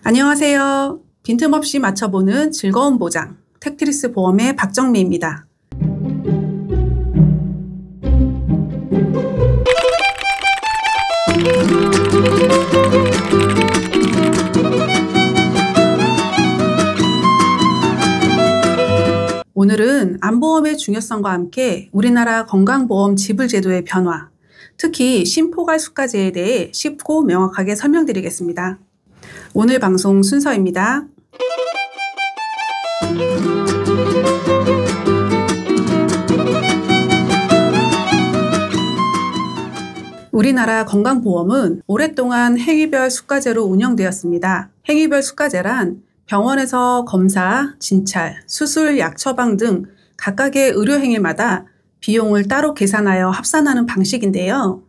안녕하세요. 빈틈없이 맞춰보는 즐거운 보장, 텍트리스 보험의 박정미입니다. 오늘은 안보험의 중요성과 함께 우리나라 건강보험 지불제도의 변화, 특히 신포괄수가제에 대해 쉽고 명확하게 설명드리겠습니다. 오늘 방송 순서입니다. 우리나라 건강보험은 오랫동안 행위별 수가제로 운영되었습니다. 행위별 수가제란 병원에서 검사, 진찰, 수술, 약 처방 등 각각의 의료행위마다 비용을 따로 계산하여 합산하는 방식인데요.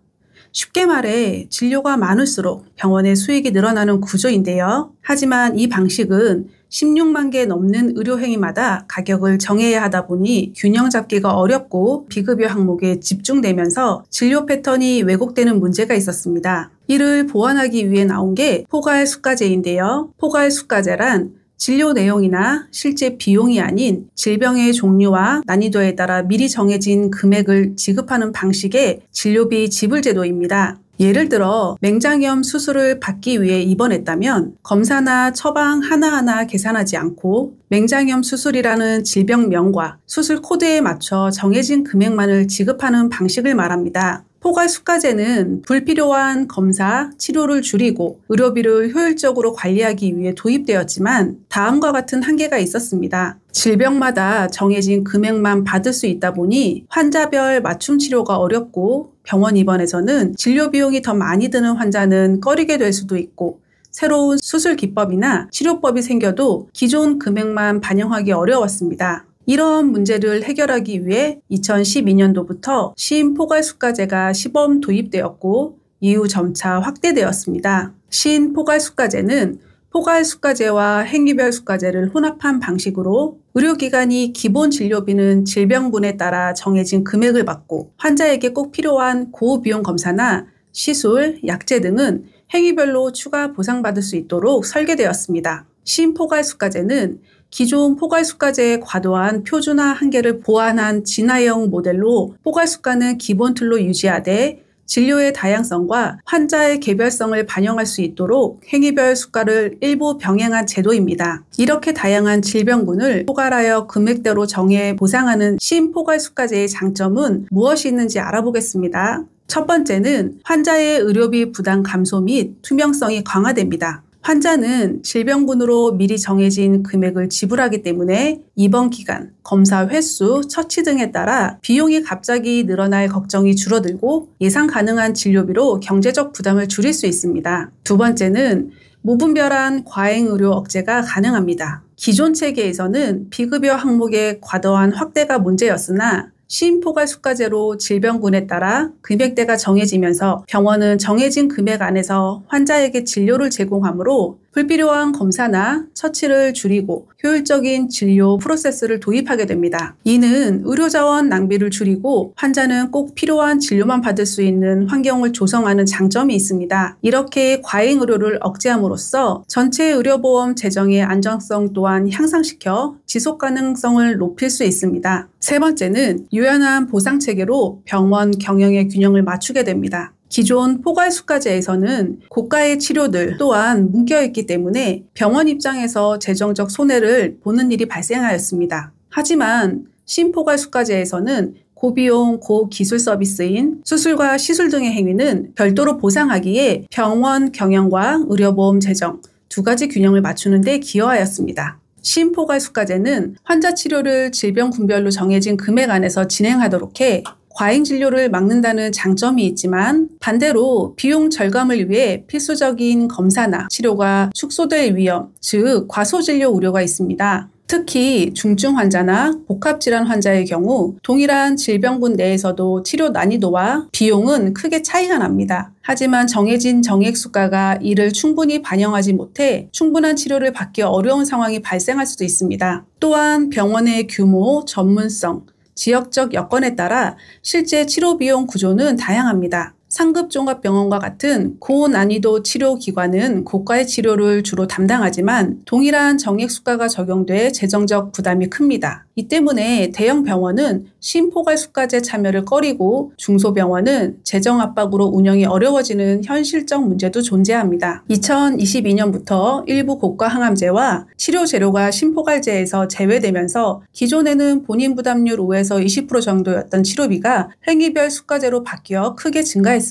쉽게 말해 진료가 많을수록 병원의 수익이 늘어나는 구조인데요. 하지만 이 방식은 16만 개 넘는 의료행위마다 가격을 정해야 하다 보니 균형 잡기가 어렵고 비급여 항목에 집중되면서 진료 패턴이 왜곡되는 문제가 있었습니다. 이를 보완하기 위해 나온 게 포괄수가제인데요. 포괄수가제란 진료 내용이나 실제 비용이 아닌 질병의 종류와 난이도에 따라 미리 정해진 금액을 지급하는 방식의 진료비 지불제도입니다. 예를 들어 맹장염 수술을 받기 위해 입원했다면 검사나 처방 하나하나 계산하지 않고 맹장염 수술이라는 질병명과 수술 코드에 맞춰 정해진 금액만을 지급하는 방식을 말합니다. 포괄수가제는 불필요한 검사, 치료를 줄이고 의료비를 효율적으로 관리하기 위해 도입되었지만 다음과 같은 한계가 있었습니다. 질병마다 정해진 금액만 받을 수 있다 보니 환자별 맞춤 치료가 어렵고 병원 입원에서는 진료 비용이 더 많이 드는 환자는 꺼리게 될 수도 있고 새로운 수술 기법이나 치료법이 생겨도 기존 금액만 반영하기 어려웠습니다. 이런 문제를 해결하기 위해 2012년도부터 신포괄수가제가 시범 도입되었고 이후 점차 확대되었습니다. 신포괄수가제는 포괄수가제와 행위별 수가제를 혼합한 방식으로 의료기관이 기본 진료비는 질병군에 따라 정해진 금액을 받고 환자에게 꼭 필요한 고비용 검사나 시술, 약제 등은 행위별로 추가 보상받을 수 있도록 설계되었습니다. 신포괄수가제는 기존 포괄수가제의 과도한 표준화 한계를 보완한 진화형 모델로 포괄수가는 기본 틀로 유지하되 진료의 다양성과 환자의 개별성을 반영할 수 있도록 행위별 수가를 일부 병행한 제도입니다. 이렇게 다양한 질병군을 포괄하여 금액대로 정해 보상하는 신포괄수가제의 장점은 무엇이 있는지 알아보겠습니다. 첫 번째는 환자의 의료비 부담 감소 및 투명성이 강화됩니다. 환자는 질병군으로 미리 정해진 금액을 지불하기 때문에 입원 기간, 검사 횟수, 처치 등에 따라 비용이 갑자기 늘어날 걱정이 줄어들고 예상 가능한 진료비로 경제적 부담을 줄일 수 있습니다. 두 번째는 무분별한 과잉의료 억제가 가능합니다. 기존 체계에서는 비급여 항목의 과도한 확대가 문제였으나 신포괄수가제로 질병군에 따라 금액대가 정해지면서 병원은 정해진 금액 안에서 환자에게 진료를 제공하므로 불필요한 검사나 처치를 줄이고 효율적인 진료 프로세스를 도입하게 됩니다. 이는 의료자원 낭비를 줄이고 환자는 꼭 필요한 진료만 받을 수 있는 환경을 조성하는 장점이 있습니다. 이렇게 과잉의료를 억제함으로써 전체 의료보험 재정의 안정성 또한 향상시켜 지속 가능성을 높일 수 있습니다. 세 번째는 유연한 보상체계로 병원 경영의 균형을 맞추게 됩니다. 기존 포괄수가제에서는 고가의 치료들 또한 묶여있기 때문에 병원 입장에서 재정적 손해를 보는 일이 발생하였습니다. 하지만 신포괄수가제에서는 고비용, 고기술 서비스인 수술과 시술 등의 행위는 별도로 보상하기에 병원 경영과 의료보험 재정 두 가지 균형을 맞추는 데 기여하였습니다. 신포괄수가제는 환자 치료를 질병군별로 정해진 금액 안에서 진행하도록 해 과잉 진료를 막는다는 장점이 있지만 반대로 비용 절감을 위해 필수적인 검사나 치료가 축소될 위험, 즉 과소진료 우려가 있습니다. 특히 중증 환자나 복합질환 환자의 경우 동일한 질병군 내에서도 치료 난이도와 비용은 크게 차이가 납니다. 하지만 정해진 정액 수가가 이를 충분히 반영하지 못해 충분한 치료를 받기 어려운 상황이 발생할 수도 있습니다. 또한 병원의 규모, 전문성, 지역적 여건에 따라 실제 치료 비용 구조는 다양합니다. 상급 종합병원과 같은 고난이도 치료기관은 고가의 치료를 주로 담당하지만 동일한 정액수가가 적용돼 재정적 부담이 큽니다. 이 때문에 대형 병원은 심포괄수가제 참여를 꺼리고 중소병원은 재정 압박으로 운영이 어려워지는 현실적 문제도 존재합니다. 2022년부터 일부 고가 항암제와 치료 재료가 심포괄제에서 제외되면서 기존에는 본인 부담률 5에서 20% 정도였던 치료비가 행위별 수가제로 바뀌어 크게 증가했습니다.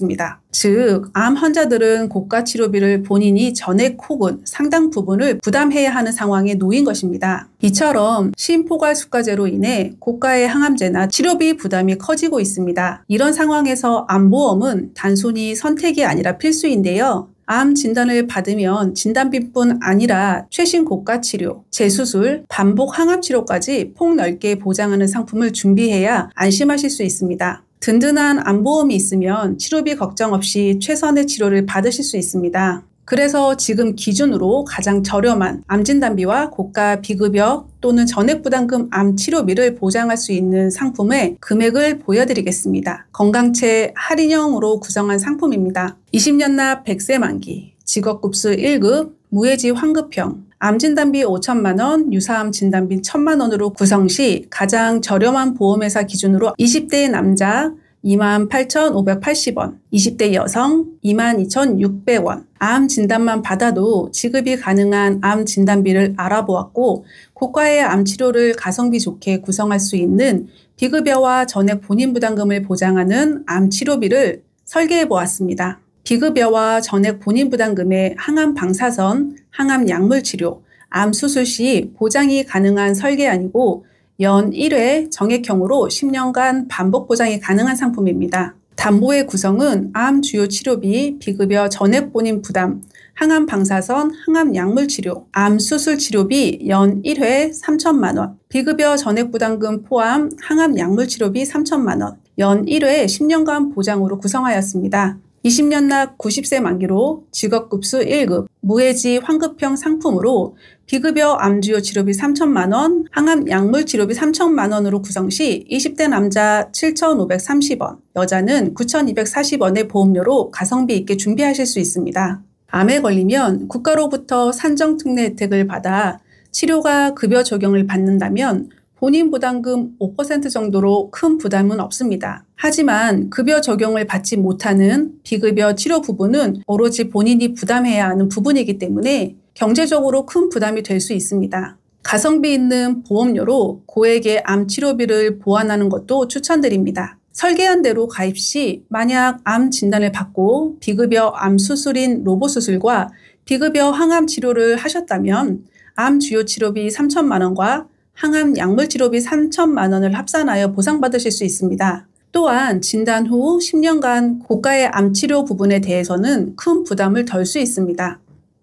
즉, 암 환자들은 고가 치료비를 본인이 전액 혹은 상당 부분을 부담해야 하는 상황에 놓인 것입니다. 이처럼 심포괄수가제로 인해 고가의 항암제나 치료비 부담이 커지고 있습니다. 이런 상황에서 암보험은 단순히 선택이 아니라 필수인데요. 암 진단을 받으면 진단비뿐 아니라 최신 고가 치료, 재수술, 반복 항암 치료까지 폭넓게 보장하는 상품을 준비해야 안심하실 수 있습니다. 든든한 암보험이 있으면 치료비 걱정 없이 최선의 치료를 받으실 수 있습니다. 그래서 지금 기준으로 가장 저렴한 암진단비와 고가 비급여 또는 전액부담금 암 치료비를 보장할 수 있는 상품의 금액을 보여드리겠습니다. 건강채 할인형으로 구성한 상품입니다. 20년 납 100세 만기, 직업급수 1급, 무해지 환급형, 암진단비 5천만 원, 유사암 진단비 1,000만 원으로 구성 시 가장 저렴한 보험회사 기준으로 20대 남자 28,580원, 20대 여성 22,600원. 암 진단만 받아도 지급이 가능한 암 진단비를 알아보았고 고가의 암 치료를 가성비 좋게 구성할 수 있는 비급여와 전액 본인 부담금을 보장하는 암 치료비를 설계해 보았습니다. 비급여와 전액 본인 부담금의 항암 방사선, 항암 약물 치료, 암 수술 시 보장이 가능한 설계안이고 연 1회 정액형으로 10년간 반복 보장이 가능한 상품입니다. 담보의 구성은 암 주요 치료비, 비급여 전액 본인 부담, 항암 방사선, 항암 약물 치료, 암 수술 치료비 연 1회 3천만 원, 비급여 전액 부담금 포함 항암 약물 치료비 3천만 원, 연 1회 10년간 보장으로 구성하였습니다. 20년 납 90세 만기로 직업급수 1급, 무해지 환급형 상품으로 비급여 암주요 치료비 3천만 원, 항암 약물 치료비 3천만 원으로 구성 시 20대 남자 7,530원, 여자는 9,240원의 보험료로 가성비 있게 준비하실 수 있습니다. 암에 걸리면 국가로부터 산정특례 혜택을 받아 치료가 급여 적용을 받는다면 본인 부담금 5% 정도로 큰 부담은 없습니다. 하지만 급여 적용을 받지 못하는 비급여 치료 부분은 오로지 본인이 부담해야 하는 부분이기 때문에 경제적으로 큰 부담이 될 수 있습니다. 가성비 있는 보험료로 고액의 암 치료비를 보완하는 것도 추천드립니다. 설계한 대로 가입 시 만약 암 진단을 받고 비급여 암 수술인 로봇 수술과 비급여 항암 치료를 하셨다면 암 주요 치료비 3천만 원과 항암 약물 치료비 3천만 원을 합산하여 보상받으실 수 있습니다. 또한 진단 후 10년간 고가의 암 치료 부분에 대해서는 큰 부담을 덜 수 있습니다.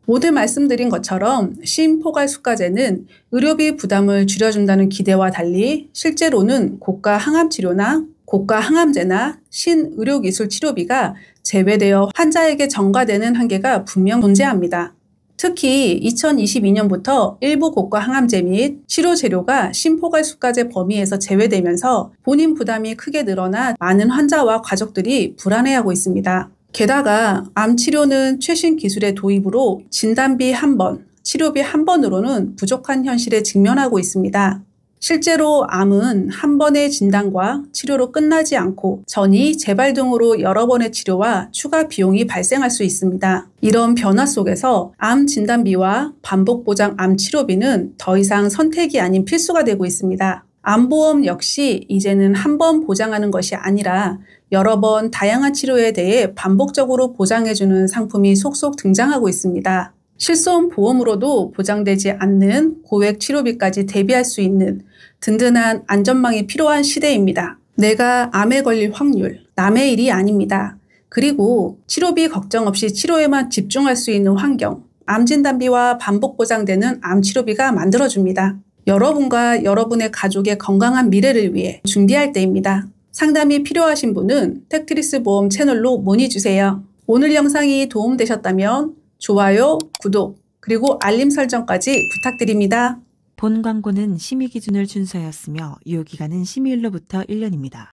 모두 말씀드린 것처럼 심포괄수가제는 의료비 부담을 줄여준다는 기대와 달리 실제로는 고가 항암 치료나 고가 항암제나 신의료기술 치료비가 제외되어 환자에게 전가되는 한계가 분명 존재합니다. 특히 2022년부터 일부 고가 항암제 및 치료 재료가 심포괄수가제 범위에서 제외되면서 본인 부담이 크게 늘어나 많은 환자와 가족들이 불안해하고 있습니다. 게다가 암 치료는 최신 기술의 도입으로 진단비 한 번, 치료비 한 번으로는 부족한 현실에 직면하고 있습니다. 실제로 암은 한 번의 진단과 치료로 끝나지 않고 전이, 재발 등으로 여러 번의 치료와 추가 비용이 발생할 수 있습니다. 이런 변화 속에서 암 진단비와 반복 보장 암 치료비는 더 이상 선택이 아닌 필수가 되고 있습니다. 암보험 역시 이제는 한 번 보장하는 것이 아니라 여러 번 다양한 치료에 대해 반복적으로 보장해주는 상품이 속속 등장하고 있습니다. 실손 보험으로도 보장되지 않는 고액 치료비까지 대비할 수 있는 든든한 안전망이 필요한 시대입니다. 내가 암에 걸릴 확률, 남의 일이 아닙니다. 그리고 치료비 걱정 없이 치료에만 집중할 수 있는 환경, 암 진단비와 반복 보장되는 암 치료비가 만들어줍니다. 여러분과 여러분의 가족의 건강한 미래를 위해 준비할 때입니다. 상담이 필요하신 분은 텍트리스 보험 채널로 문의주세요. 오늘 영상이 도움되셨다면 좋아요, 구독, 그리고 알림 설정까지 부탁드립니다. 본 광고는 심의 기준을 준수하였으며 유효기간은 심의일로부터 1년입니다.